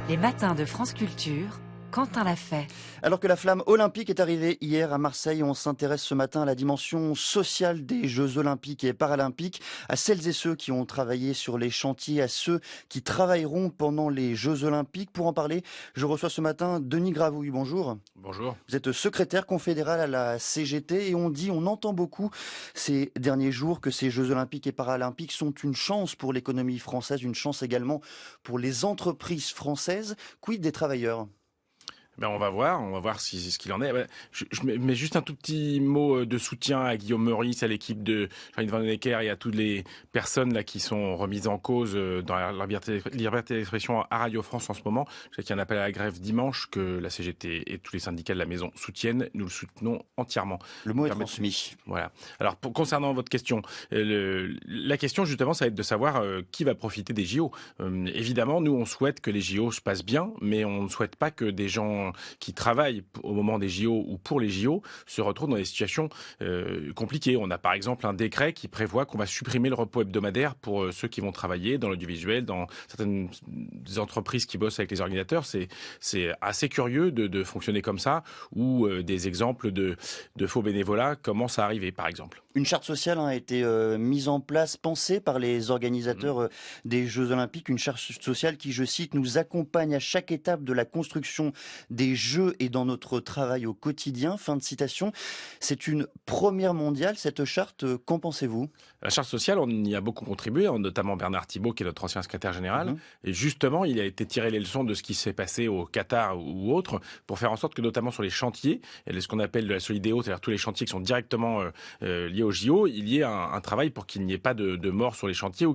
Les matins de France Culture, Quentin l'a fait. Alors que la flamme olympique est arrivée hier à Marseille, on s'intéresse ce matin à la dimension sociale des Jeux olympiques et paralympiques, à celles et ceux qui ont travaillé sur les chantiers, à ceux qui travailleront pendant les Jeux olympiques. Pour en parler, je reçois ce matin Denis Gravouille. Bonjour. Bonjour. Vous êtes secrétaire confédéral à la CGT et on entend beaucoup ces derniers jours que ces Jeux olympiques et paralympiques sont une chance pour l'économie française, une chance également pour les entreprises françaises. Quid des travailleurs ? On va voir ce qu'il en est. Je mets juste un tout petit mot de soutien à Guillaume Meurice, à l'équipe de Jean-Yves Van Necker et à toutes les personnes là qui sont remises en cause dans la liberté d'expression à Radio France en ce moment. Je sais qu'il y a un appel à la grève dimanche que la CGT et tous les syndicats de la maison soutiennent. Nous le soutenons entièrement. Le mot est transmis. Voilà. Alors, concernant votre question, la question justement, ça va être de savoir qui va profiter des JO. Évidemment, nous, on souhaite que les JO se passent bien, mais on ne souhaite pas que des gens qui travaillent au moment des JO ou pour les JO se retrouvent dans des situations compliquées. On a par exemple un décret qui prévoit qu'on va supprimer le repos hebdomadaire pour ceux qui vont travailler dans l'audiovisuel, dans certaines entreprises qui bossent avec les organisateurs. C'est assez curieux de fonctionner comme ça, où des exemples de faux bénévolat commencent à arriver, par exemple. Une charte sociale a été mise en place, pensée par les organisateurs des Jeux Olympiques. Une charte sociale qui, je cite, nous accompagne à chaque étape de la construction des Jeux et dans notre travail au quotidien. Fin de citation. C'est une première mondiale, cette charte. Qu'en pensez-vous ? La charte sociale, on y a beaucoup contribué, notamment Bernard Thibault, qui est notre ancien secrétaire général. Et justement, il a été tiré les leçons de ce qui s'est passé au Qatar ou autre, pour faire en sorte que, notamment sur les chantiers, et ce qu'on appelle de la solidéo, c'est-à-dire tous les chantiers qui sont directement liés aux JO, il y ait un travail pour qu'il n'y ait pas de morts sur les chantiers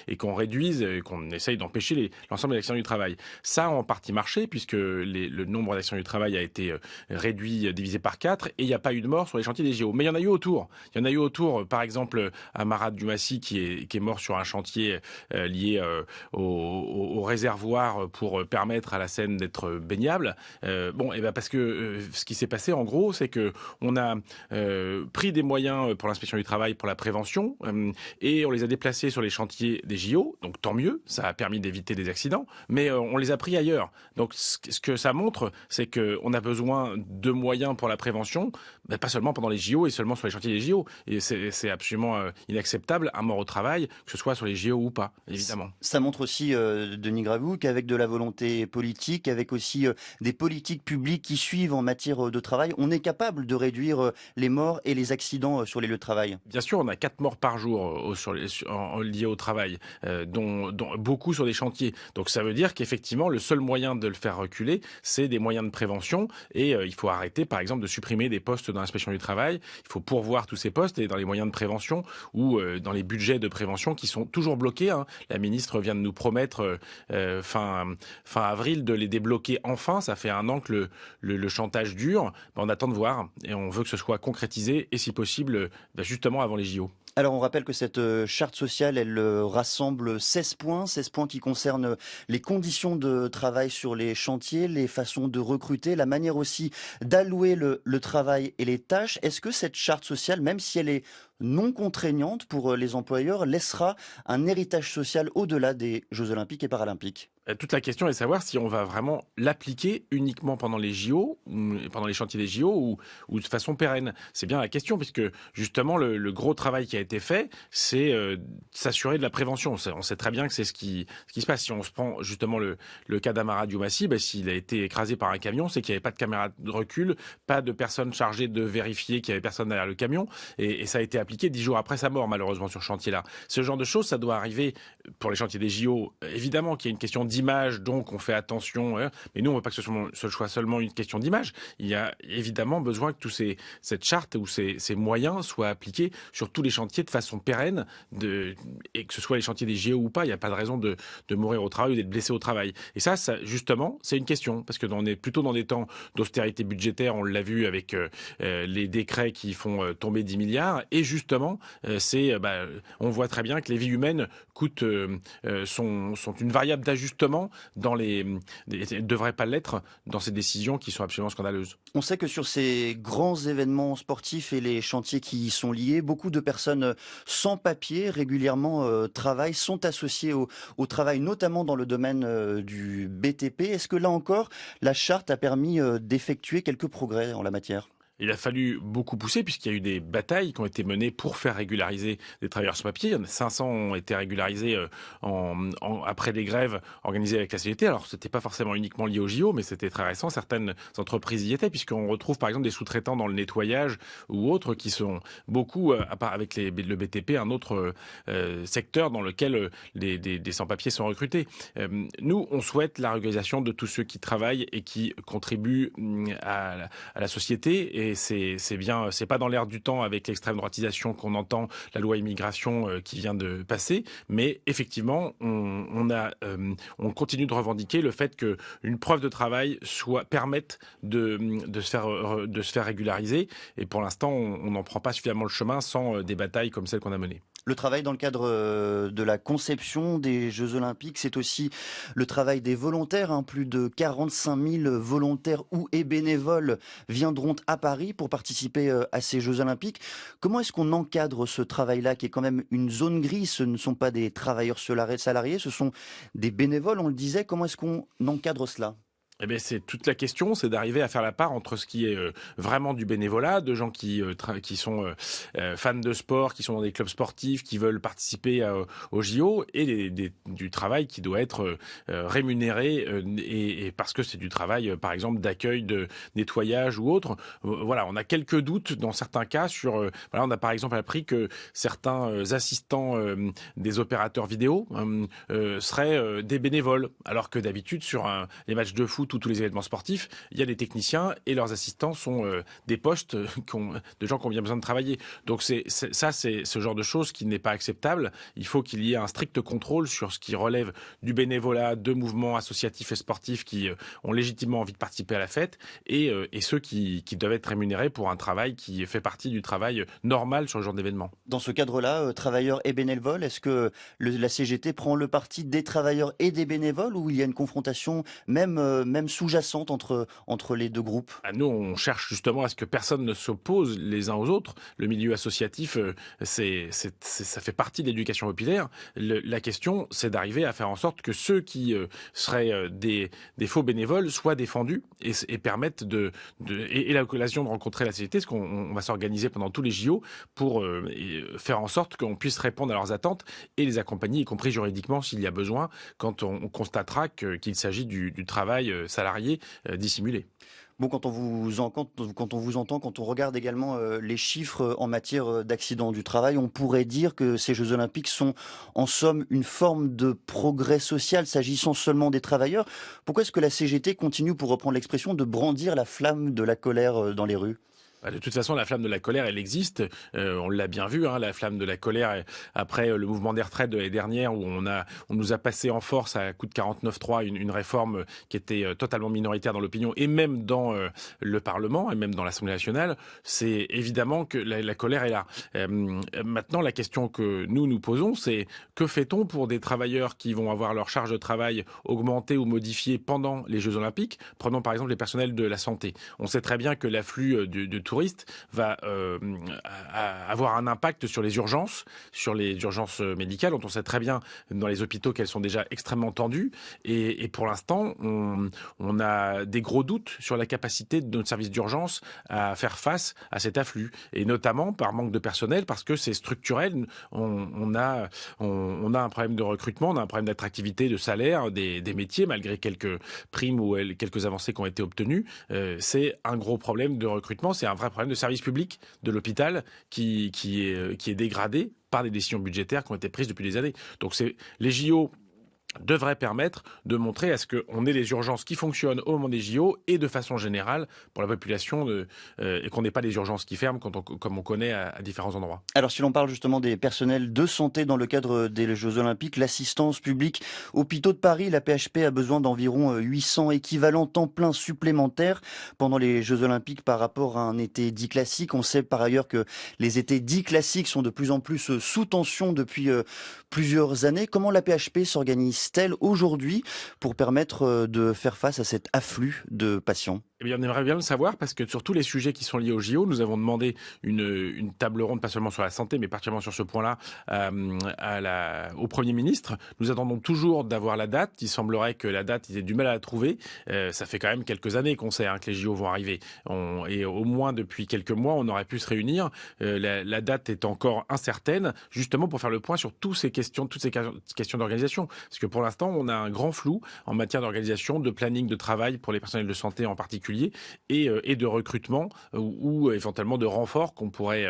et qu'on réduise, qu'on essaye d'empêcher l'ensemble des accidents du travail. Ça a en partie marché, puisque le nombre d'accidents du travail a été réduit, divisé par 4, et il n'y a pas eu de morts sur les chantiers des JO. Mais il y en a eu autour. Il y en a eu autour, par exemple, Amara Dumassi, qui est mort sur un chantier lié au réservoir pour permettre à la Seine d'être baignable. Parce que ce qui s'est passé, en gros, c'est que on a pris des moyens pour l'inspection du travail, pour la prévention, et on les a déplacés sur les chantiers des JO. Donc tant mieux, ça a permis d'éviter des accidents, mais on les a pris ailleurs. Donc ce que ça montre, c'est qu'on a besoin de moyens pour la prévention, pas seulement pendant les JO et seulement sur les chantiers des JO. Et c'est absolument inacceptable, un mort au travail, que ce soit sur les JO ou pas, évidemment. Ça montre aussi, Denis Gravouille, qu'avec de la volonté politique, avec aussi des politiques publiques qui suivent en matière de travail, on est capable de réduire les morts et les accidents sur les lieux de travail. Bien sûr, on a 4 morts par jour liés au travail, dont beaucoup sur des chantiers. Donc ça veut dire qu'effectivement, le seul moyen de le faire reculer, c'est des moyens de prévention. Et il faut arrêter, par exemple, de supprimer des postes dans l'inspection du travail. Il faut pourvoir tous ces postes et dans les moyens de prévention ou dans les budgets de prévention qui sont toujours bloqués. La ministre vient de nous promettre fin avril de les débloquer enfin. Ça fait 1 an que le chantage dure. On attend de voir et on veut que ce soit concrétisé et si possible, justement avant les JO. Alors on rappelle que cette charte sociale, elle rassemble 16 points qui concernent les conditions de travail sur les chantiers, les façons de recruter, la manière aussi d'allouer le travail et les tâches. Est-ce que cette charte sociale, même si elle est non contraignante pour les employeurs, laissera un héritage social au-delà des Jeux olympiques et paralympiques ? Toute la question est de savoir si on va vraiment l'appliquer uniquement pendant les JO, pendant les chantiers des JO, ou de façon pérenne. C'est bien la question, puisque justement le gros travail qui a été fait, c'est s'assurer de la prévention. On sait très bien que c'est ce qui se passe. Si on se prend justement le cas d'Amara Dumassi, s'il a été écrasé par un camion, c'est qu'il n'y avait pas de caméra de recul, pas de personne chargée de vérifier qu'il n'y avait personne derrière le camion, et ça a été appliqué 10 jours après sa mort, malheureusement, sur ce chantier-là. Ce genre de choses, ça doit arriver pour les chantiers des JO. Évidemment qu'il y a une question d'image, donc on fait attention, mais nous on veut pas que ce soit seulement une question d'image. Il y a évidemment besoin que cette charte ou ces moyens soient appliqués sur tous les chantiers de façon pérenne, et que ce soit les chantiers des JO ou pas. Il n'y a pas de raison de mourir au travail ou d'être blessé au travail. Et ça justement, c'est une question, parce que on est plutôt dans des temps d'austérité budgétaire, on l'a vu avec les décrets qui font tomber 10 milliards, et justement justement, on voit très bien que les vies humaines sont une variable d'ajustement ne devraient pas l'être dans ces décisions qui sont absolument scandaleuses. On sait que sur ces grands événements sportifs et les chantiers qui y sont liés, beaucoup de personnes sans papier régulièrement travaillent, sont associées au travail, notamment dans le domaine du BTP. Est-ce que là encore, la charte a permis d'effectuer quelques progrès en la matière ? Il a fallu beaucoup pousser puisqu'il y a eu des batailles qui ont été menées pour faire régulariser des travailleurs sans papier. 500 ont été régularisés après des grèves organisées avec la CGT. Alors, c'était pas forcément uniquement lié au JO, mais c'était très récent. Certaines entreprises y étaient puisqu'on retrouve par exemple des sous-traitants dans le nettoyage ou autres qui sont beaucoup, à part avec le BTP, un autre secteur dans lequel des sans-papiers sont recrutés. Nous, on souhaite la régularisation de tous ceux qui travaillent et qui contribuent à la société. Et c'est bien, c'est pas dans l'air du temps avec l'extrême droitisation qu'on entend, la loi immigration qui vient de passer, mais effectivement, on continue de revendiquer le fait qu'une preuve de travail permette de se faire régulariser. Et pour l'instant, on n'en prend pas suffisamment le chemin sans des batailles comme celles qu'on a menées. Le travail dans le cadre de la conception des Jeux Olympiques, c'est aussi le travail des volontaires. Plus de 45 000 volontaires et bénévoles viendront à Paris pour participer à ces Jeux Olympiques. Comment est-ce qu'on encadre ce travail-là, qui est quand même une zone grise? Ce ne sont pas des travailleurs salariés, ce sont des bénévoles, on le disait. Comment est-ce qu'on encadre cela ? Eh bien, c'est toute la question, c'est d'arriver à faire la part entre ce qui est vraiment du bénévolat, de gens qui sont fans de sport, qui sont dans des clubs sportifs, qui veulent participer aux JO, et du travail qui doit être rémunéré, et parce que c'est du travail, par exemple, d'accueil, de nettoyage ou autre. Voilà, on a quelques doutes dans certains cas sur... voilà, on a par exemple appris que certains assistants des opérateurs vidéo seraient des bénévoles, alors que d'habitude, sur les matchs de foot, tous les événements sportifs, il y a des techniciens et leurs assistants sont des postes de gens qui ont bien besoin de travailler. Donc c'est ce genre de choses qui n'est pas acceptable. Il faut qu'il y ait un strict contrôle sur ce qui relève du bénévolat, de mouvements associatifs et sportifs qui ont légitimement envie de participer à la fête, et ceux qui doivent être rémunérés pour un travail qui fait partie du travail normal sur le genre d'événement. Dans ce cadre-là, travailleurs et bénévoles, est-ce que la CGT prend le parti des travailleurs et des bénévoles, ou il y a une confrontation même sous-jacente entre les deux groupes? Nous, on cherche justement à ce que personne ne s'oppose les uns aux autres. Le milieu associatif, ça fait partie de l'éducation populaire. La question, c'est d'arriver à faire en sorte que ceux qui seraient des faux bénévoles soient défendus et permettent et l'occasion de rencontrer la CGT, parce qu'on va s'organiser pendant tous les JO pour faire en sorte qu'on puisse répondre à leurs attentes et les accompagner, y compris juridiquement s'il y a besoin, quand on constatera qu'il s'agit du travail salariés dissimulés. Bon, quand on vous entend, quand on regarde également les chiffres en matière d'accidents du travail, on pourrait dire que ces Jeux Olympiques sont en somme une forme de progrès social s'agissant seulement des travailleurs. Pourquoi est-ce que la CGT continue, pour reprendre l'expression, de brandir la flamme de la colère dans les rues ? De toute façon, la flamme de la colère, elle existe. On l'a bien vu, la flamme de la colère après le mouvement des retraites de l'année dernière, où on nous a passé en force à coup de 49.3 une réforme qui était totalement minoritaire dans l'opinion et même dans le Parlement et même dans l'Assemblée nationale. C'est évidemment que la colère est là. Maintenant, la question que nous posons, c'est que fait-on pour des travailleurs qui vont avoir leur charge de travail augmentée ou modifiée pendant les Jeux Olympiques? Prenons par exemple les personnels de la santé. On sait très bien que l'afflux de touristes va avoir un impact sur les urgences médicales, dont on sait très bien dans les hôpitaux qu'elles sont déjà extrêmement tendues. Et pour l'instant, on a des gros doutes sur la capacité de notre service d'urgence à faire face à cet afflux. Et notamment par manque de personnel, parce que c'est structurel. On a un problème de recrutement, on a un problème d'attractivité, de salaire des métiers, malgré quelques primes ou quelques avancées qui ont été obtenues. C'est un gros problème de recrutement, c'est un vrai problème de service public de l'hôpital qui est dégradé par des décisions budgétaires qui ont été prises depuis des années. Donc les JO devrait permettre de montrer à ce qu'on ait les urgences qui fonctionnent au moment des JO et de façon générale pour la population et qu'on n'ait pas des urgences qui ferment comme on connaît à différents endroits. Alors si l'on parle justement des personnels de santé dans le cadre des Jeux Olympiques, l'assistance publique hôpitaux de Paris, la PHP a besoin d'environ 800 équivalents temps plein supplémentaires pendant les Jeux Olympiques par rapport à un été dit classique. On sait par ailleurs que les étés dits classiques sont de plus en plus sous tension depuis plusieurs années. Comment la PHP s'organise-t-elle aujourd'hui pour permettre de faire face à cet afflux de patients? Eh bien, on aimerait bien le savoir parce que sur tous les sujets qui sont liés au JO, nous avons demandé une table ronde, pas seulement sur la santé, mais particulièrement sur ce point-là, au Premier ministre. Nous attendons toujours d'avoir la date. Il semblerait que la date, ils aient du mal à la trouver. Ça fait quand même quelques années qu'on sait que les JO vont arriver. Et au moins depuis quelques mois, on aurait pu se réunir. La date est encore incertaine, justement pour faire le point sur toutes ces questions d'organisation. Parce que pour l'instant, on a un grand flou en matière d'organisation, de planning de travail pour les personnels de santé en particulier, et de recrutement ou éventuellement de renfort qu'on pourrait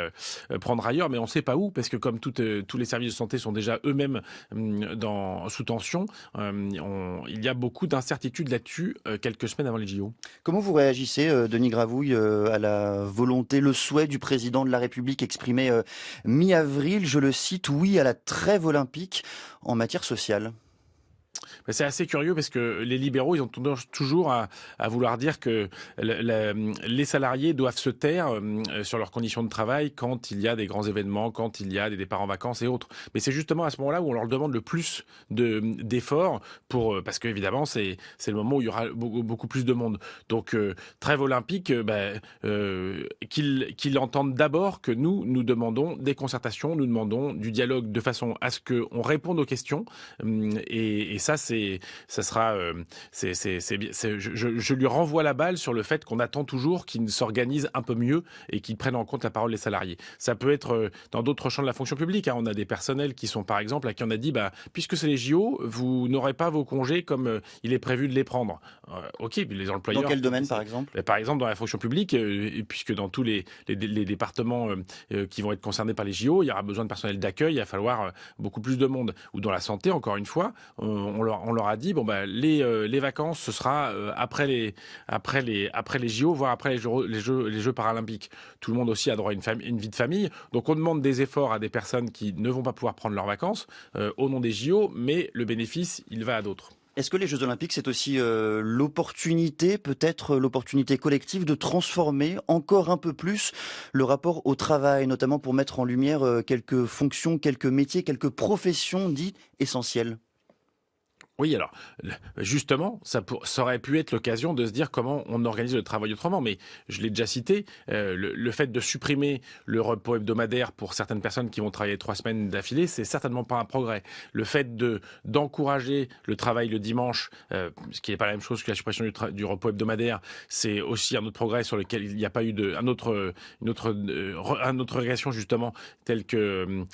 prendre ailleurs, mais on ne sait pas où, parce que comme tous les services de santé sont déjà eux-mêmes sous tension, il y a beaucoup d'incertitudes là-dessus quelques semaines avant les JO. Comment vous réagissez, Denis Gravouille, à la volonté, le souhait du président de la République exprimé mi-avril, je le cite, oui à la trêve olympique en matière sociale? C'est assez curieux parce que les libéraux, ils ont toujours à vouloir dire que les salariés doivent se taire sur leurs conditions de travail quand il y a des grands événements, quand il y a des départs en vacances et autres. Mais c'est justement à ce moment-là où on leur demande le plus d'efforts parce qu'évidemment, c'est le moment où il y aura beaucoup plus de monde. Donc, trêve olympique, qu'ils entendent d'abord que nous demandons des concertations, nous demandons du dialogue de façon à ce qu'on réponde aux questions. Et ça, je lui renvoie la balle sur le fait qu'on attend toujours qu'il s'organise un peu mieux et qu'il prenne en compte la parole des salariés. Ça peut être dans d'autres champs de la fonction publique. On a des personnels qui sont, par exemple, à qui on a dit, puisque c'est les JO, vous n'aurez pas vos congés comme il est prévu de les prendre. Ok, les employeurs. Dans quel domaine, par exemple? Par exemple, dans la fonction publique, puisque dans tous les départements qui vont être concernés par les JO, il y aura besoin de personnel d'accueil, il va falloir beaucoup plus de monde. Ou dans la santé, encore une fois, on leur a dit les vacances ce sera après les JO, voire après les Jeux paralympiques. Tout le monde aussi a droit à une vie de famille, donc on demande des efforts à des personnes qui ne vont pas pouvoir prendre leurs vacances au nom des JO, mais le bénéfice il va à d'autres. Est-ce que les Jeux Olympiques, c'est aussi l'opportunité, peut-être l'opportunité collective de transformer encore un peu plus le rapport au travail, notamment pour mettre en lumière quelques fonctions, quelques métiers, quelques professions dites essentielles? Oui, alors, justement, ça aurait pu être l'occasion de se dire comment on organise le travail autrement. Mais je l'ai déjà cité, le fait de supprimer le repos hebdomadaire pour certaines personnes qui vont travailler 3 semaines d'affilée, c'est certainement pas un progrès. Le fait d'encourager le travail le dimanche, ce qui n'est pas la même chose que la suppression du repos hebdomadaire, c'est aussi un autre progrès sur lequel il n'y a pas eu une autre régression, justement, telle que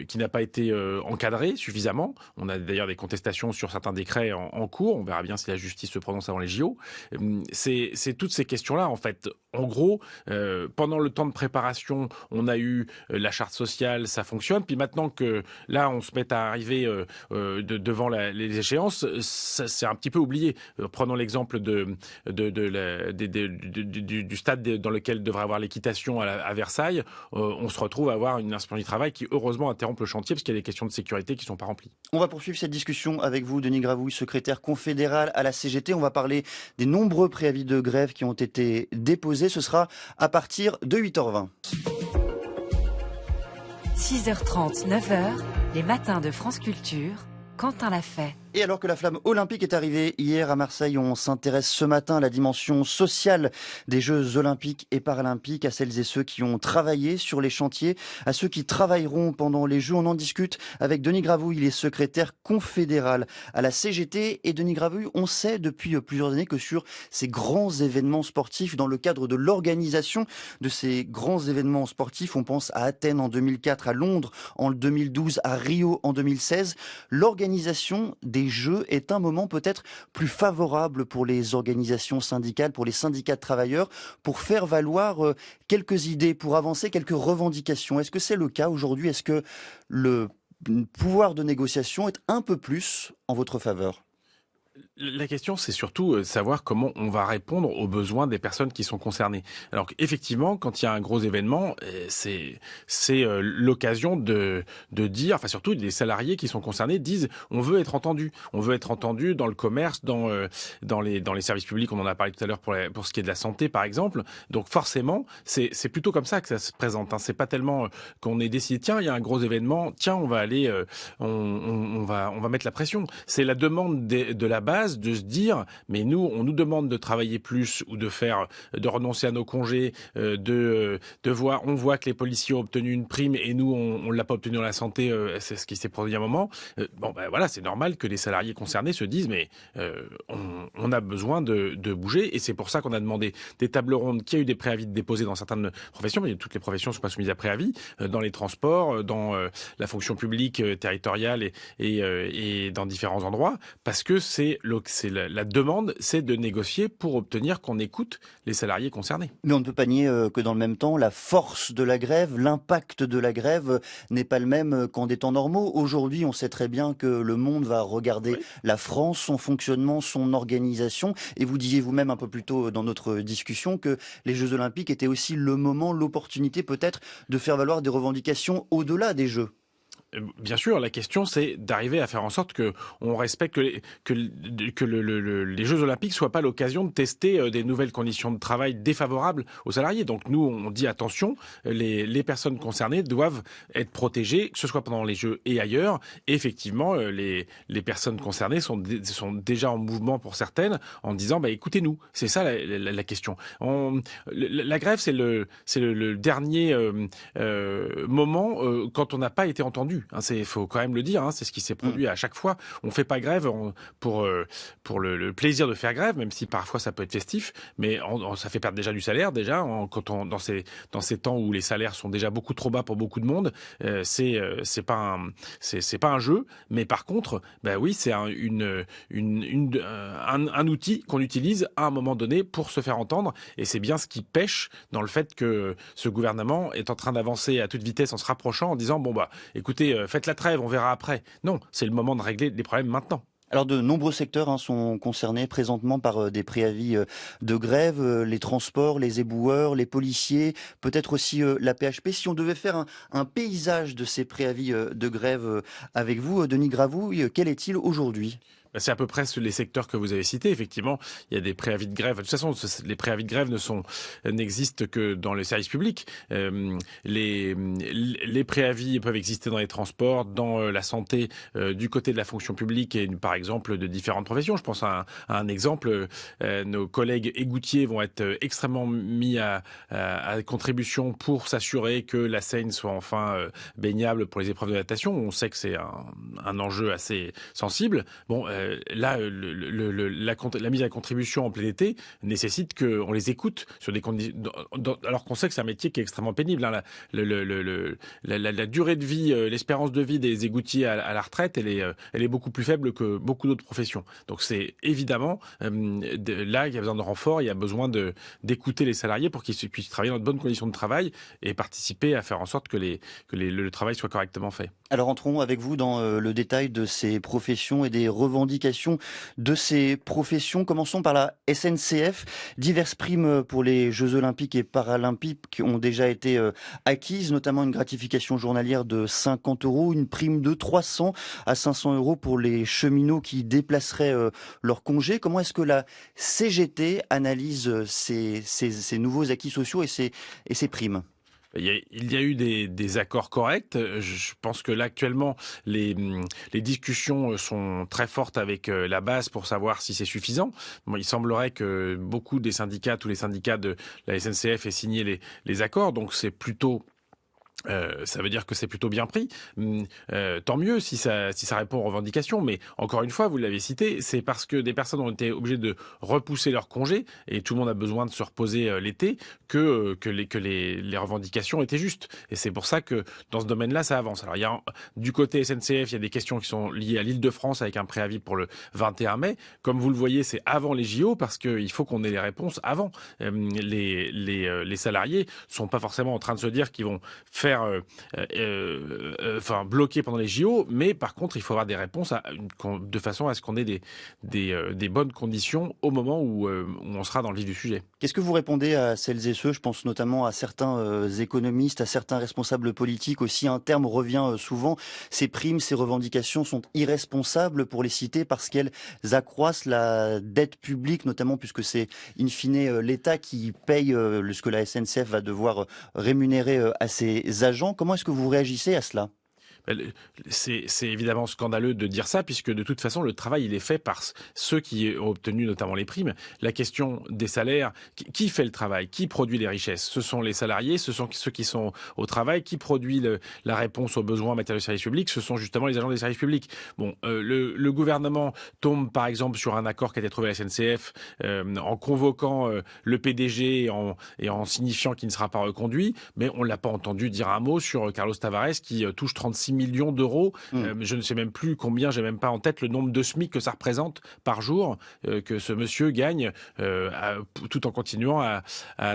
qui n'a pas été encadrée suffisamment. On a d'ailleurs des contestations sur certains décrets en cours. On verra bien si la justice se prononce avant les JO. C'est toutes ces questions-là, en fait. En gros, pendant le temps de préparation, on a eu la charte sociale, ça fonctionne. Puis maintenant que là, on se met à arriver devant les échéances, c'est un petit peu oublié. Prenons l'exemple du stade dans lequel devrait avoir l'équitation à Versailles. On se retrouve à avoir une inspection du travail qui, heureusement, interrompt le chantier parce qu'il y a des questions de sécurité qui ne sont pas remplies. On va poursuivre cette discussion avec vous, Denis Gravouille, secrétaire confédéral à la CGT. On va parler des nombreux préavis de grève qui ont été déposés. Ce sera à partir de 8h20. 6h30, 9h, les matins de France Culture, Quentin l'a fait. Et alors que la flamme olympique est arrivée hier à Marseille, on s'intéresse ce matin à la dimension sociale des Jeux olympiques et paralympiques, à celles et ceux qui ont travaillé sur les chantiers, à ceux qui travailleront pendant les Jeux. On en discute avec Denis Gravouille, il est secrétaire confédéral à la CGT. Et Denis Gravouille, on sait depuis plusieurs années que sur ces grands événements sportifs, dans le cadre de l'organisation de ces grands événements sportifs, on pense à Athènes en 2004, à Londres en 2012, à Rio en 2016, l'organisation des Jeux est un moment peut-être plus favorable pour les organisations syndicales, pour les syndicats de travailleurs, pour faire valoir quelques idées, pour avancer quelques revendications. Est-ce que c'est le cas aujourd'hui? Est-ce que le pouvoir de négociation est un peu plus en votre faveur? La question, c'est surtout savoir comment on va répondre aux besoins des personnes qui sont concernées. Alors effectivement, quand il y a un gros événement, c'est l'occasion de dire, enfin surtout les salariés qui sont concernés disent, on veut être entendu. On veut être entendu dans le commerce, dans les services publics. On en a parlé tout à l'heure pour ce qui est de la santé, par exemple. Donc forcément, c'est plutôt comme ça que ça se présente. Hein. C'est pas tellement qu'on ait décidé, tiens, il y a un gros événement, tiens, on va aller, on va mettre la pression. C'est la demande de la base de se dire, mais nous, on nous demande de travailler plus ou de renoncer à nos congés, on voit que les policiers ont obtenu une prime et nous, on l'a pas obtenu dans la santé, c'est ce qui s'est produit à un moment. Voilà, c'est normal que les salariés concernés se disent, mais on a besoin de bouger et c'est pour ça qu'on a demandé des tables rondes, qu'il y a eu des préavis de déposer dans certaines professions, mais toutes les professions ne sont pas soumises à préavis, dans les transports, dans la fonction publique territoriale et dans différents endroits, parce que la demande, c'est de négocier pour obtenir qu'on écoute les salariés concernés. Mais on ne peut pas nier que dans le même temps, la force de la grève, l'impact de la grève n'est pas le même qu'en des temps normaux. Aujourd'hui, on sait très bien que le monde va regarder la France, son fonctionnement, son organisation. Et vous disiez vous-même un peu plus tôt dans notre discussion que les Jeux Olympiques étaient aussi le moment, l'opportunité peut-être de faire valoir des revendications au-delà des Jeux. Bien sûr, la question c'est d'arriver à faire en sorte que on respecte que les Jeux Olympiques soient pas l'occasion de tester des nouvelles conditions de travail défavorables aux salariés. Donc nous, on dit attention, les personnes concernées doivent être protégées, que ce soit pendant les Jeux et ailleurs. Et effectivement, les personnes concernées sont déjà en mouvement pour certaines, en disant écoutez-nous. C'est ça la question. La grève, c'est le dernier moment quand on n'a pas été entendu. Il faut quand même le dire, c'est ce qui s'est produit à chaque fois. On ne fait pas grève pour le plaisir de faire grève, même si parfois ça peut être festif, mais ça fait perdre déjà du salaire, dans ces temps où les salaires sont déjà beaucoup trop bas pour beaucoup de monde. C'est pas un jeu, mais par contre, oui, c'est un outil qu'on utilise à un moment donné pour se faire entendre, et c'est bien ce qui pêche dans le fait que ce gouvernement est en train d'avancer à toute vitesse en se rapprochant, en disant écoutez, faites la trêve, on verra après. Non, c'est le moment de régler les problèmes maintenant. Alors de nombreux secteurs sont concernés présentement par des préavis de grève, les transports, les éboueurs, les policiers, peut-être aussi la PHP. Si on devait faire un paysage de ces préavis de grève avec vous, Denis Gravouille, quel est-il aujourd'hui ? C'est à peu près les secteurs que vous avez cités. Effectivement, il y a des préavis de grève. De toute façon, les préavis de grève n'existent que dans les services publics. Les préavis peuvent exister dans les transports, dans la santé, du côté de la fonction publique et par exemple de différentes professions. Je pense à un exemple. Nos collègues égoutiers vont être extrêmement mis à contribution pour s'assurer que la Seine soit enfin baignable pour les épreuves de natation. On sait que c'est un enjeu assez sensible. Là, la mise à contribution en plein été nécessite qu'on les écoute sur des conditions, alors qu'on sait que c'est un métier qui est extrêmement pénible. La durée de vie, l'espérance de vie des égoutiers à la retraite, elle est beaucoup plus faible que beaucoup d'autres professions. Donc c'est évidemment là il y a besoin de renfort, il y a besoin d'écouter les salariés pour qu'ils puissent travailler dans de bonnes conditions de travail et participer à faire en sorte que le travail soit correctement fait. Alors entrons avec vous dans le détail de ces professions et des revendications de ces professions. Commençons par la SNCF. Diverses primes pour les Jeux Olympiques et Paralympiques qui ont déjà été acquises, notamment une gratification journalière de 50 €, une prime de 300 à 500 € pour les cheminots qui déplaceraient leur congé. Comment est-ce que la CGT analyse ces nouveaux acquis sociaux et ces primes ? Il y a eu des accords corrects. Je pense que là, actuellement, les discussions sont très fortes avec la base pour savoir si c'est suffisant. Il semblerait que beaucoup des syndicats, tous les syndicats de la SNCF aient signé les accords. Donc c'est plutôt... ça veut dire que c'est plutôt bien pris. Tant mieux si ça répond aux revendications. Mais encore une fois, vous l'avez cité, c'est parce que des personnes ont été obligées de repousser leur congé et tout le monde a besoin de se reposer l'été que les revendications étaient justes. Et c'est pour ça que dans ce domaine-là, ça avance. Alors du côté SNCF, il y a des questions qui sont liées à l'Île-de-France avec un préavis pour le 21 mai. Comme vous le voyez, c'est avant les JO parce qu'il faut qu'on ait les réponses avant. Les salariés sont pas forcément en train de se dire qu'ils vont faire faire bloquer pendant les JO, mais par contre, il faut avoir des réponses de façon à ce qu'on ait des bonnes conditions au moment où on sera dans le vif du sujet. Qu'est-ce que vous répondez à celles et ceux, je pense notamment à certains économistes, à certains responsables politiques aussi, un terme revient souvent, ces primes, ces revendications sont irresponsables pour les citer parce qu'elles accroissent la dette publique, notamment puisque c'est in fine l'État qui paye ce que la SNCF va devoir rémunérer à ses agents. Comment est-ce que vous réagissez à cela ? C'est évidemment scandaleux de dire ça, puisque de toute façon, le travail, il est fait par ceux qui ont obtenu notamment les primes. La question des salaires, qui fait le travail? Qui produit les richesses? Ce sont les salariés, ce sont ceux qui sont au travail. Qui produit la réponse aux besoins en matière de services publics? Ce sont justement les agents des services publics. Bon, le gouvernement tombe par exemple sur un accord qui a été trouvé à la SNCF en convoquant le PDG et en signifiant qu'il ne sera pas reconduit, mais on ne l'a pas entendu dire un mot sur Carlos Tavares qui touche 36 millions d'euros. Je ne sais même plus combien, j'ai même pas en tête le nombre de SMIC que ça représente par jour que ce monsieur gagne, tout en continuant à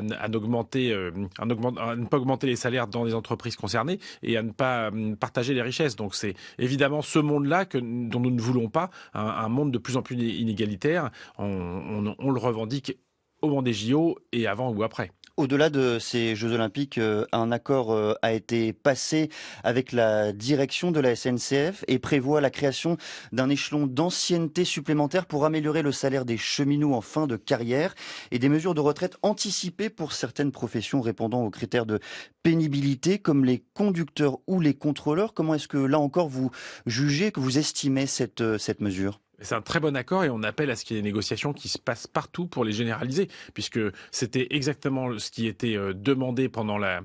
ne pas augmenter les salaires dans les entreprises concernées et à ne pas partager les richesses. Donc c'est évidemment ce monde-là dont nous ne voulons pas, un monde de plus en plus inégalitaire. On le revendique au moment des JO et avant ou après. Au-delà de ces Jeux Olympiques, un accord a été passé avec la direction de la SNCF et prévoit la création d'un échelon d'ancienneté supplémentaire pour améliorer le salaire des cheminots en fin de carrière et des mesures de retraite anticipées pour certaines professions répondant aux critères de pénibilité comme les conducteurs ou les contrôleurs. Comment est-ce que là encore vous jugez, que vous estimez cette mesure ? C'est un très bon accord et on appelle à ce qu'il y ait des négociations qui se passent partout pour les généraliser, puisque c'était exactement ce qui était demandé pendant la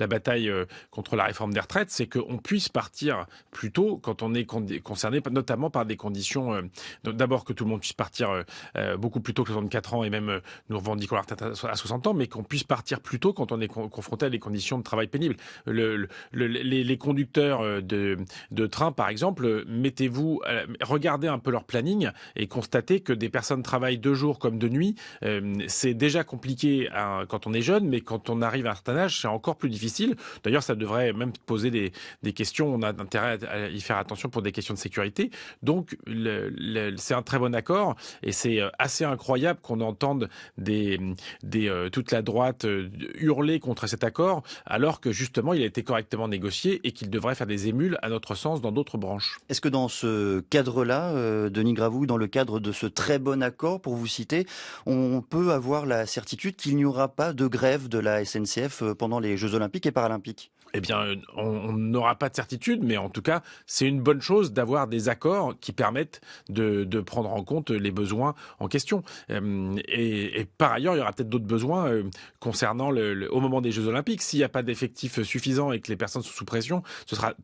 bataille contre la réforme des retraites, c'est qu'on puisse partir plus tôt quand on est concerné notamment par des conditions, d'abord que tout le monde puisse partir beaucoup plus tôt que 64 ans et même nous revendiquons la retraite à 60 ans, mais qu'on puisse partir plus tôt quand on est confronté à des conditions de travail pénibles. Les conducteurs de train, par exemple, regardez un peu leur planning et constater que des personnes travaillent de jour comme de nuit, c'est déjà compliqué quand on est jeune, mais quand on arrive à un certain âge, c'est encore plus difficile. D'ailleurs, ça devrait même poser des questions. On a intérêt à y faire attention pour des questions de sécurité. Donc, c'est un très bon accord et c'est assez incroyable qu'on entende toute la droite hurler contre cet accord, alors que justement, il a été correctement négocié et qu'il devrait faire des émules, à notre sens, dans d'autres branches. Est-ce que dans ce cadre-là, Denis Gravou, dans le cadre de ce très bon accord, pour vous citer, on peut avoir la certitude qu'il n'y aura pas de grève de la SNCF pendant les Jeux Olympiques et Paralympiques? Eh bien, on n'aura pas de certitude, mais en tout cas, c'est une bonne chose d'avoir des accords qui permettent de prendre en compte les besoins en question. Et par ailleurs, il y aura peut-être d'autres besoins concernant au moment des Jeux Olympiques. S'il n'y a pas d'effectifs suffisants et que les personnes sont sous pression,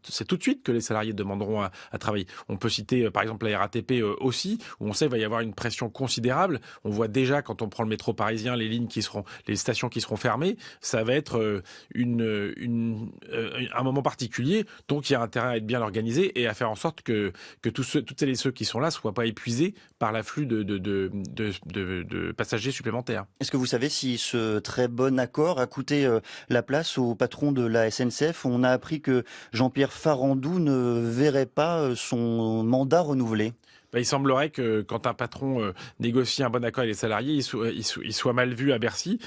c'est tout de suite que les salariés demanderont à travailler. On peut citer par exemple la RATP aussi, où on sait qu'il va y avoir une pression considérable. On voit déjà quand on prend le métro parisien, les stations qui seront fermées, ça va être un moment particulier, donc il y a intérêt à être bien organisé et à faire en sorte que toutes celles et ceux qui sont là ne soient pas épuisés par l'afflux de passagers supplémentaires. Est-ce que vous savez si ce très bon accord a coûté la place au patron de la SNCF? On a appris que Jean-Pierre Farandou ne verrait pas son mandat renouvelé. Il semblerait que quand un patron négocie un bon accord avec les salariés, il soit mal vu à Bercy.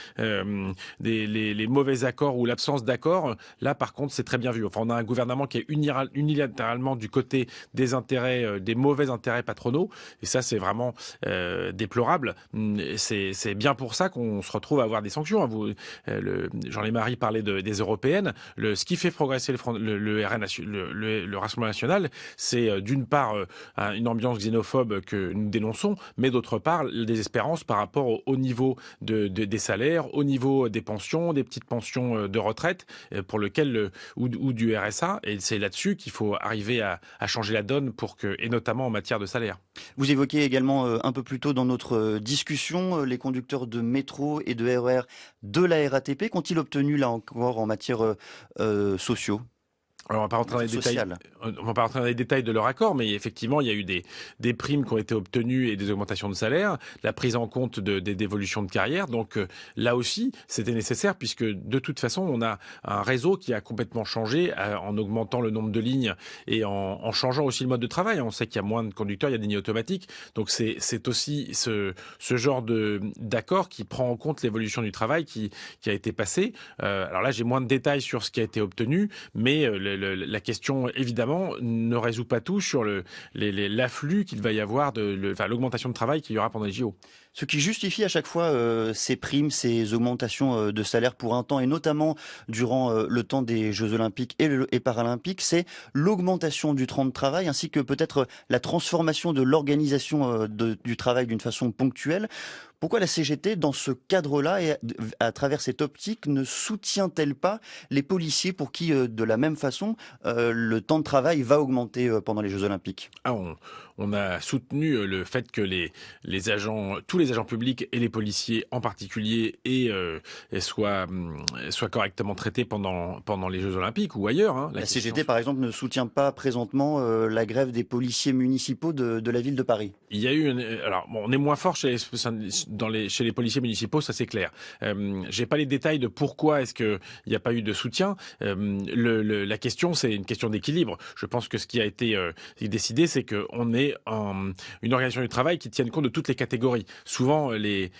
Les mauvais accords ou l'absence d'accord, là par contre c'est très bien vu. Enfin, on a un gouvernement qui est unilatéralement du côté des intérêts, des mauvais intérêts patronaux, et ça c'est vraiment déplorable. C'est bien pour ça qu'on se retrouve à avoir des sanctions. Jean Lémarie parlait des européennes. Ce qui fait progresser le Rassemblement national, c'est d'une part une ambiance xénophobe que nous dénonçons, mais d'autre part, la désespérance par rapport au niveau des salaires, au niveau des pensions, des petites pensions de retraite, pour lequel, ou du RSA, et c'est là-dessus qu'il faut arriver à changer la donne, et notamment en matière de salaire. Vous évoquiez également un peu plus tôt dans notre discussion les conducteurs de métro et de RER de la RATP. Qu'ont-ils obtenu là encore en matière sociaux ? Alors, on va pas rentrer dans les détails. Social. On va pas rentrer dans les détails de leur accord, mais effectivement, il y a eu des primes qui ont été obtenues et des augmentations de salaire, la prise en compte des évolutions de carrière. Donc là aussi, c'était nécessaire puisque de toute façon, on a un réseau qui a complètement changé en augmentant le nombre de lignes et en changeant aussi le mode de travail. On sait qu'il y a moins de conducteurs, il y a des lignes automatiques. Donc c'est aussi ce genre d'accord qui prend en compte l'évolution du travail qui a été passé. Alors là, j'ai moins de détails sur ce qui a été obtenu, mais la question, évidemment, ne résout pas tout sur l'afflux qu'il va y avoir, l'augmentation de travail qu'il y aura pendant les JO. Ce qui justifie à chaque fois ces primes, ces augmentations de salaire pour un temps, et notamment durant le temps des Jeux Olympiques et Paralympiques, c'est l'augmentation du temps de travail, ainsi que peut-être la transformation de l'organisation du travail d'une façon ponctuelle. Pourquoi la CGT, dans ce cadre-là et à travers cette optique, ne soutient-elle pas les policiers pour qui, de la même façon, le temps de travail va augmenter pendant les Jeux Olympiques ? On a soutenu le fait que tous les agents publics et les policiers en particulier soient correctement traités pendant les Jeux Olympiques ou ailleurs. Hein. La CGT, par exemple, ne soutient pas présentement la grève des policiers municipaux de la ville de Paris. Il y a eu on est moins fort chez les policiers municipaux, ça c'est clair. J'ai pas les détails de pourquoi est-ce que il n'y a pas eu de soutien. La question, c'est une question d'équilibre. Je pense que ce qui a été décidé, c'est qu'on ait une organisation du travail qui tienne compte de toutes les catégories. Souvent, les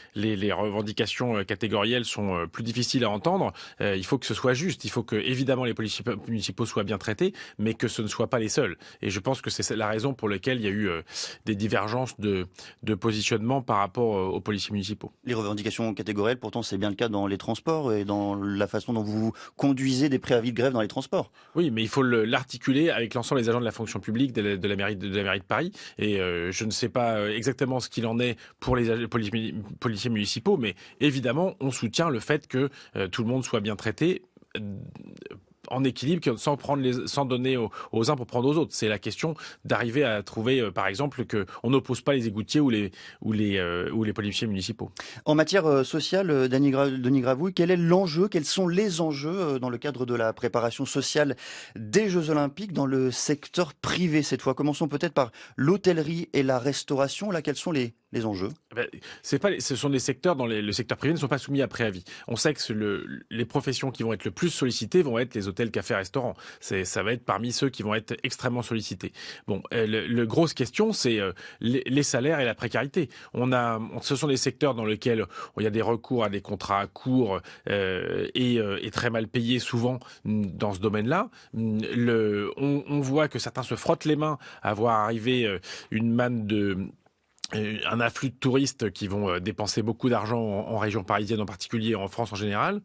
revendications catégorielles sont plus difficiles à entendre. Il faut que ce soit juste. Il faut que, évidemment, les policiers municipaux soient bien traités, mais que ce ne soient pas les seuls. Et je pense que c'est la raison pour laquelle il y a eu des divergences de positionnement par rapport aux policiers municipaux. Les revendications catégorielles, pourtant, c'est bien le cas dans les transports et dans la façon dont vous conduisez des préavis de grève dans les transports. Oui, mais il faut l'articuler avec l'ensemble des agents de la fonction publique de la mairie de Paris. Et je ne sais pas exactement ce qu'il en est pour les policiers municipaux, mais évidemment, on soutient le fait que tout le monde soit bien traité en équilibre, sans donner aux uns pour prendre aux autres. C'est la question d'arriver à trouver, par exemple, qu'on n'oppose pas les égoutiers ou les policiers municipaux. En matière sociale, Denis Gravouille, quel est l'enjeu, quels sont les enjeux dans le cadre de la préparation sociale des Jeux Olympiques dans le secteur privé cette fois? Commençons peut-être par l'hôtellerie et la restauration. Là, quels sont les enjeux? Ce sont des secteurs le secteur privé ne sont pas soumis à préavis. On sait que les professions qui vont être le plus sollicitées vont être les hôtels, cafés, restaurants. Ça va être parmi ceux qui vont être extrêmement sollicités. Bon, grosse question, c'est les salaires et la précarité. Ce sont des secteurs dans lesquels il y a des recours à des contrats courts et très mal payés souvent dans ce domaine-là. On voit que certains se frottent les mains à voir arriver une manne un afflux de touristes qui vont dépenser beaucoup d'argent en région parisienne en particulier, en France en général.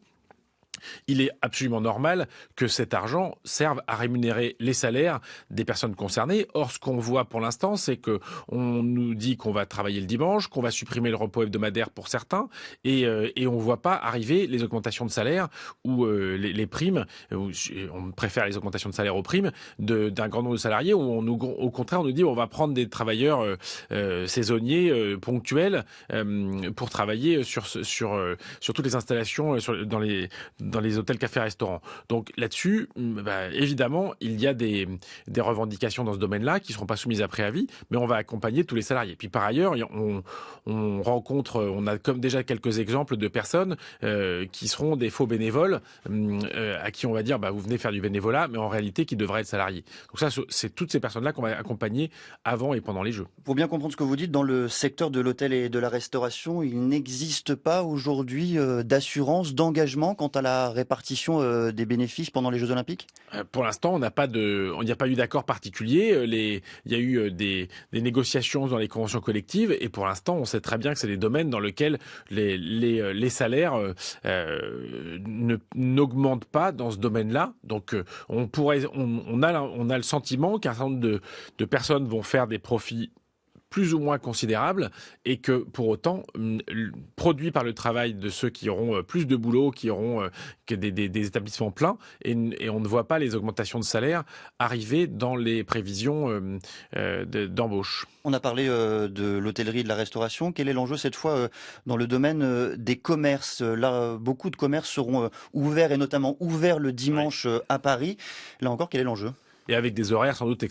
Il est absolument normal que cet argent serve à rémunérer les salaires des personnes concernées. Or, ce qu'on voit pour l'instant, c'est que on nous dit qu'on va travailler le dimanche, qu'on va supprimer le repos hebdomadaire pour certains, et on voit pas arriver les augmentations de salaire ou les primes. On préfère les augmentations de salaire aux primes d'un grand nombre de salariés. Où au contraire, on nous dit on va prendre des travailleurs saisonniers, ponctuels, pour travailler sur toutes les installations dans les hôtels, cafés, restaurants. Donc là-dessus, évidemment, il y a des revendications dans ce domaine-là qui ne seront pas soumises à préavis, mais on va accompagner tous les salariés. Puis par ailleurs, on a comme déjà quelques exemples de personnes qui seront des faux bénévoles, à qui on va dire vous venez faire du bénévolat, mais en réalité qui devraient être salariés. Donc ça, c'est toutes ces personnes-là qu'on va accompagner avant et pendant les Jeux. Pour bien comprendre ce que vous dites, dans le secteur de l'hôtel et de la restauration, il n'existe pas aujourd'hui d'assurance, d'engagement quant à la répartition des bénéfices pendant les Jeux Olympiques? Pour l'instant, il n'y a pas eu d'accord particulier. Il y a eu des négociations dans les conventions collectives et pour l'instant, on sait très bien que c'est des domaines dans lesquels les salaires n'augmentent pas dans ce domaine-là. Donc, on a le sentiment qu'un certain nombre de personnes vont faire des profits plus ou moins considérables et que pour autant, produit par le travail de ceux qui auront plus de boulot, qui auront que des établissements pleins et on ne voit pas les augmentations de salaire arriver dans les prévisions d'embauche. On a parlé de l'hôtellerie et de la restauration. Quel est l'enjeu cette fois dans le domaine des commerces? Là, beaucoup de commerces seront ouverts et notamment ouverts le dimanche à Paris. Là encore, quel est l'enjeu? Et avec des horaires sans doute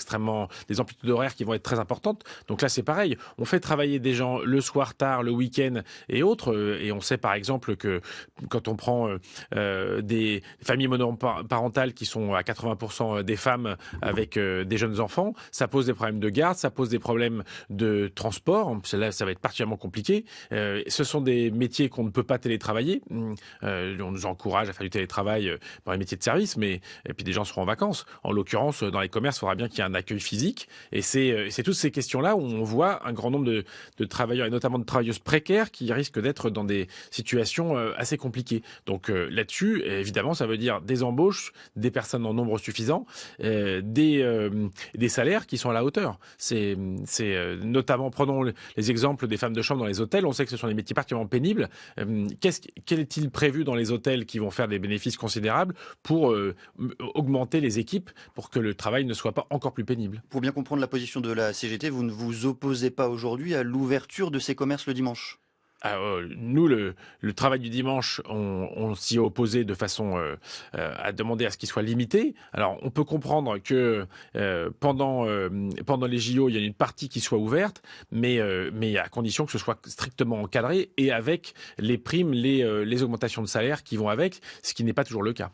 des amplitudes horaires qui vont être très importantes. Donc là, c'est pareil. On fait travailler des gens le soir tard, le week-end et autres. Et on sait par exemple que quand on prend des familles monoparentales qui sont à 80% des femmes avec des jeunes enfants, ça pose des problèmes de garde, ça pose des problèmes de transport. Là, ça va être particulièrement compliqué. Ce sont des métiers qu'on ne peut pas télétravailler. On nous encourage à faire du télétravail dans les métiers de service, et puis des gens seront en vacances. En l'occurrence, dans les commerces, il faudra bien qu'il y ait un accueil physique. Et c'est toutes ces questions-là où on voit un grand nombre de travailleurs, et notamment de travailleuses précaires, qui risquent d'être dans des situations assez compliquées. Donc là-dessus, évidemment, ça veut dire des embauches, des personnes en nombre suffisant, des salaires qui sont à la hauteur. C'est notamment, prenons les exemples des femmes de chambre dans les hôtels. On sait que ce sont des métiers particulièrement pénibles. Quel est-il prévu dans les hôtels qui vont faire des bénéfices considérables pour augmenter les équipes, pour que le travail ne soit pas encore plus pénible? Pour bien comprendre la position de la CGT, vous ne vous opposez pas aujourd'hui à l'ouverture de ces commerces le dimanche? Nous, le travail du dimanche, on s'y est opposé de façon à demander à ce qu'il soit limité. Alors, on peut comprendre que pendant les JO, il y a une partie qui soit ouverte, mais à condition que ce soit strictement encadré et avec les primes, les augmentations de salaire qui vont avec, ce qui n'est pas toujours le cas.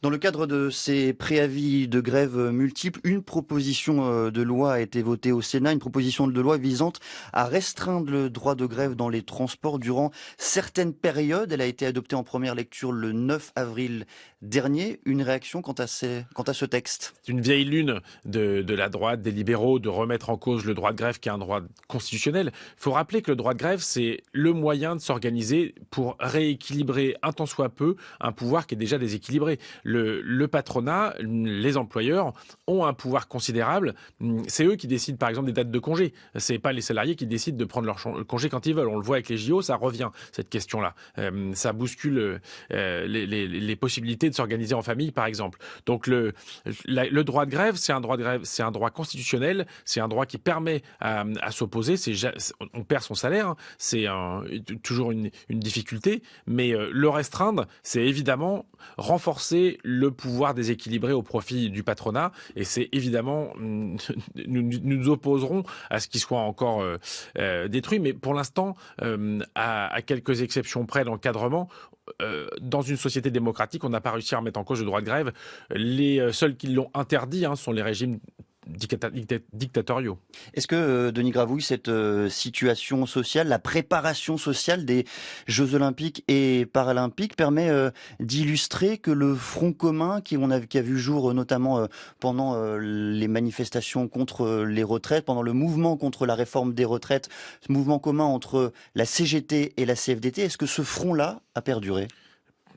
Dans le cadre de ces préavis de grève multiples, une proposition de loi a été votée au Sénat, une proposition de loi visant à restreindre le droit de grève dans les transports durant certaines périodes. Elle a été adoptée en première lecture le 9 avril dernier. Une réaction quant à ce texte? C'est une vieille lune de la droite, des libéraux, de remettre en cause le droit de grève qui est un droit constitutionnel. Il faut rappeler que le droit de grève, c'est le moyen de s'organiser pour rééquilibrer un tant soit peu un pouvoir qui est déjà déséquilibré. Le patronat, les employeurs ont un pouvoir considérable. C'est eux qui décident par exemple des dates de congé. C'est pas les salariés qui décident de prendre leur congé quand ils veulent. On le voit avec les JO, ça revient, cette question-là. Ça bouscule les possibilités de s'organiser en famille, par exemple. Donc le droit de grève, c'est un droit constitutionnel, c'est un droit qui permet à s'opposer. On perd son salaire, hein. C'est toujours une difficulté, mais le restreindre, c'est évidemment renforcer le pouvoir déséquilibré au profit du patronat, et c'est évidemment, nous nous opposerons à ce qu'il soit encore détruit, mais pour l'instant, à quelques exceptions près d'encadrement, dans une société démocratique, on n'a pas réussi à remettre en cause le droit de grève. Les seuls qui l'ont interdit sont les régimes dictatoriaux. Est-ce que, Denis Gravouille, cette situation sociale, la préparation sociale des Jeux Olympiques et Paralympiques permet d'illustrer que le front commun qui a vu jour notamment pendant les manifestations contre les retraites, pendant le mouvement contre la réforme des retraites, ce mouvement commun entre la CGT et la CFDT, est-ce que ce front-là a perduré ?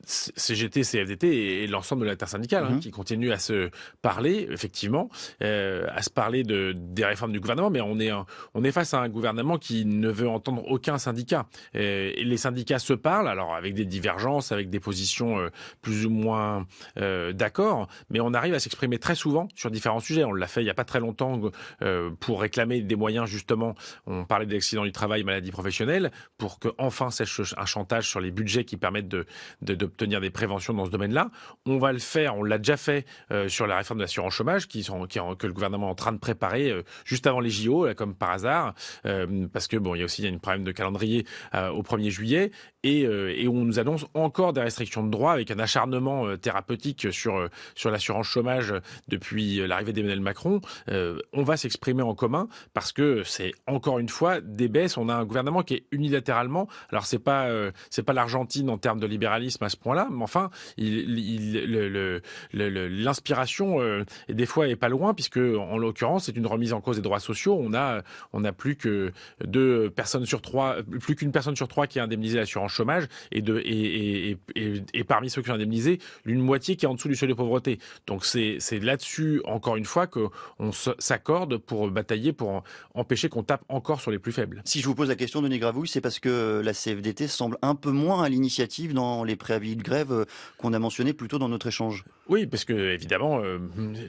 CGT, CFDT et l'ensemble de l'intersyndicale qui continue à se parler, effectivement, à se parler des réformes du gouvernement, mais on est face à un gouvernement qui ne veut entendre aucun syndicat. Et les syndicats se parlent, alors avec des divergences, avec des positions plus ou moins d'accord, mais on arrive à s'exprimer très souvent sur différents sujets. On l'a fait il n'y a pas très longtemps pour réclamer des moyens, justement, on parlait d'accidents du travail, maladies professionnelles, pour qu'enfin cesse un chantage sur les budgets qui permettent d'obtenir des préventions dans ce domaine-là. On va le faire, on l'a déjà fait sur la réforme de l'assurance chômage que le gouvernement est en train de préparer juste avant les JO, là, comme par hasard, parce que il y a aussi un problème de calendrier au 1er juillet, et on nous annonce encore des restrictions de droit avec un acharnement thérapeutique sur l'assurance chômage depuis l'arrivée d'Emmanuel Macron. On va s'exprimer en commun parce que c'est encore une fois des baisses. On a un gouvernement qui est unilatéralement, alors c'est pas l'Argentine en termes de libéralisme à ce point-là, mais enfin, l'inspiration des fois est pas loin, puisque en l'occurrence, c'est une remise en cause des droits sociaux. On a plus que plus qu'une personne sur trois qui est indemnisée à l'assurance chômage, et parmi ceux qui sont indemnisés, une moitié qui est en dessous du seuil de pauvreté. Donc c'est là-dessus, encore une fois, qu'on s'accorde pour batailler, pour empêcher qu'on tape encore sur les plus faibles. Si je vous pose la question, Denis Gravouille, c'est parce que la CFDT semble un peu moins à l'initiative dans les préavis de grève qu'on a mentionné plus tôt dans notre échange. Oui, parce que évidemment,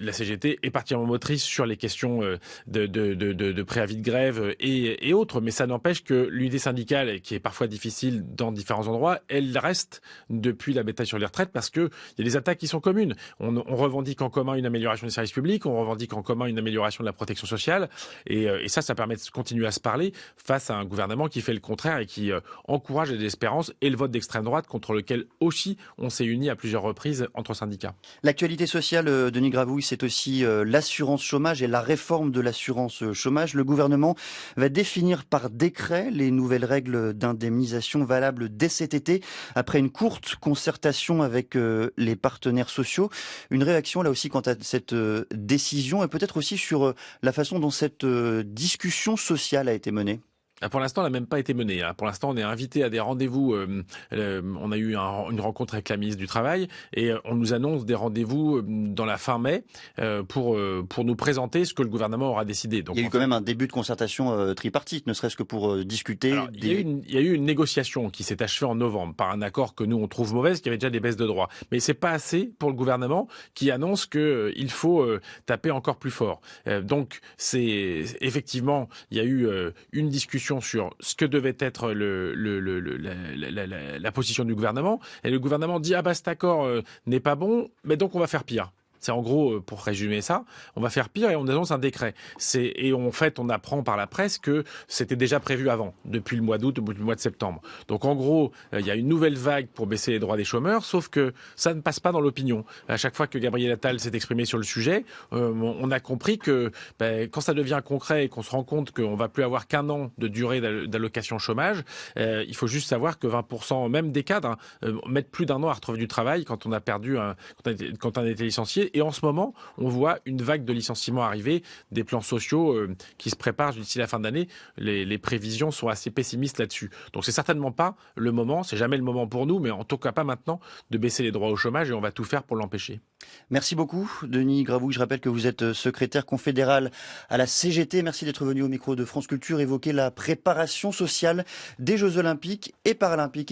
la CGT est particulièrement motrice sur les questions de préavis de grève et autres, mais ça n'empêche que l'unité syndicale, qui est parfois difficile dans différents endroits, elle reste depuis la bataille sur les retraites, parce que il y a des attaques qui sont communes. On revendique en commun une amélioration des services publics, on revendique en commun une amélioration de la protection sociale, et ça permet de continuer à se parler face à un gouvernement qui fait le contraire et qui encourage la désespérance et le vote d'extrême droite, contre lequel aussi on s'est unis à plusieurs reprises entre syndicats. L'actualité sociale, Denis Gravouille, c'est aussi l'assurance chômage et la réforme de l'assurance chômage. Le gouvernement va définir par décret les nouvelles règles d'indemnisation valables dès cet été, après une courte concertation avec les partenaires sociaux. Une réaction là aussi quant à cette décision, et peut-être aussi sur la façon dont cette discussion sociale a été menée. Pour l'instant, elle n'a même pas été menée. Pour l'instant, on est invité à des rendez-vous. On a eu une rencontre avec la ministre du Travail, et on nous annonce des rendez-vous dans la fin mai pour nous présenter ce que le gouvernement aura décidé. Donc, il y a eu quand même un début de concertation tripartite, ne serait-ce que pour discuter. Alors, il y a eu une négociation qui s'est achevée en novembre par un accord que nous on trouve mauvaise, qui avait déjà des baisses de droits. Mais c'est pas assez pour le gouvernement, qui annonce qu'il faut taper encore plus fort. Donc c'est effectivement, il y a eu une discussion sur ce que devait être la position du gouvernement, et le gouvernement dit cet accord n'est pas bon, mais donc on va faire pire. C'est en gros, pour résumer ça, on va faire pire et on annonce un décret. En fait, on apprend par la presse que c'était déjà prévu avant, depuis le mois d'août, depuis le mois de septembre. Donc en gros, il y a une nouvelle vague pour baisser les droits des chômeurs, sauf que ça ne passe pas dans l'opinion. À chaque fois que Gabriel Attal s'est exprimé sur le sujet, on a compris que quand ça devient concret et qu'on se rend compte qu'on ne va plus avoir qu'un an de durée d'allocation chômage, il faut juste savoir que 20%, même des cadres, mettent plus d'un an à retrouver du travail quand on a été licencié. Et en ce moment, on voit une vague de licenciements arriver, des plans sociaux qui se préparent d'ici la fin d'année. Les prévisions sont assez pessimistes là-dessus. Donc c'est certainement pas le moment, c'est jamais le moment pour nous, mais en tout cas pas maintenant, de baisser les droits au chômage, et on va tout faire pour l'empêcher. Merci beaucoup, Denis Gravouille. Je rappelle que vous êtes secrétaire confédéral à la CGT. Merci d'être venu au micro de France Culture évoquer la préparation sociale des Jeux Olympiques et Paralympiques.